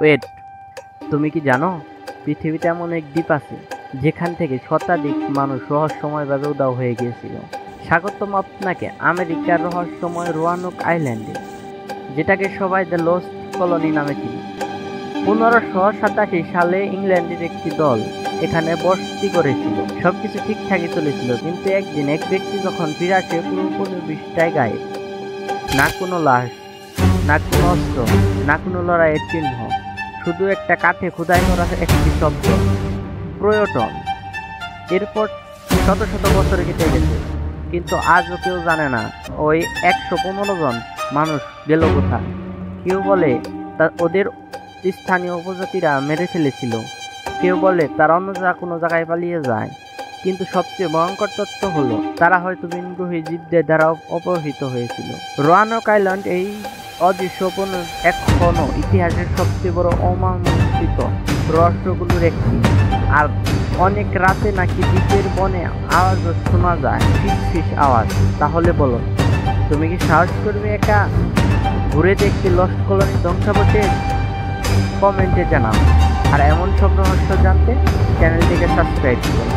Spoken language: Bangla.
ওয়েট, তুমি কি জানো পৃথিবীতে এমন এক দ্বীপ আছে যেখান থেকে শতাধিক মানুষ রহস্যময়ভাবে উধাও হয়ে গিয়েছিল? স্বাগতম আপনাকে আমেরিকার রহস্যময় রোয়ানুক আইল্যান্ডে, যেটাকে সবাই দ্য লস্ট কলোনি নামে চিনি। 1587 সালে ইংল্যান্ডের একটি দল এখানে বসতি করেছিল। সবকিছু ঠিকঠাকই চলেছিল, কিন্তু একদিন এক ব্যক্তি যখন ফিরে আসে, পুরোপুরি বিষ্টায় গায়ে। না কোনো লাশ, না কোনো অস্ত্র, না কোনো লড়াইয়ের চিহ্ন, শুধু একটা কাঠে খোদাই করা একটি শব্দ, প্রয়োটন। এরপর শত শত বছর কেটে গেছে, কিন্তু আজও কেউ জানে না ওই 115 জন মানুষ গেল কোথায়। কেউ বলে ওদের স্থানীয় উপজাতিরা মেরে ফেলেছিল, কেউ বলে তারা অন্য কোনো জায়গায় পালিয়ে যায়, কিন্তু সবচেয়ে ভয়ঙ্কর তথ্য হলো তারা হয়তো ভিনগ্রহী জীবদের দ্বারা অপহৃত হয়েছিল। রোয়ানুক আইল্যান্ড এই অদৃশ্য এখনো ইতিহাসের সবচেয়ে বড় অমীমাংসিত রহস্যগুলোর একটি। আর অনেক রাতে নাকি দ্বীপের বনে আওয়াজও শোনা যায়, ফিস ফিস আওয়াজ। তাহলে বলো, তুমি কি সাহস করবে একা ঘুরে দেখতে লস্ট কলোনি ধ্বংসাবশেষ? কমেন্টে জানাও। আর এমন সব রহস্য জানতে চ্যানেলটিকে সাবস্ক্রাইব করুন।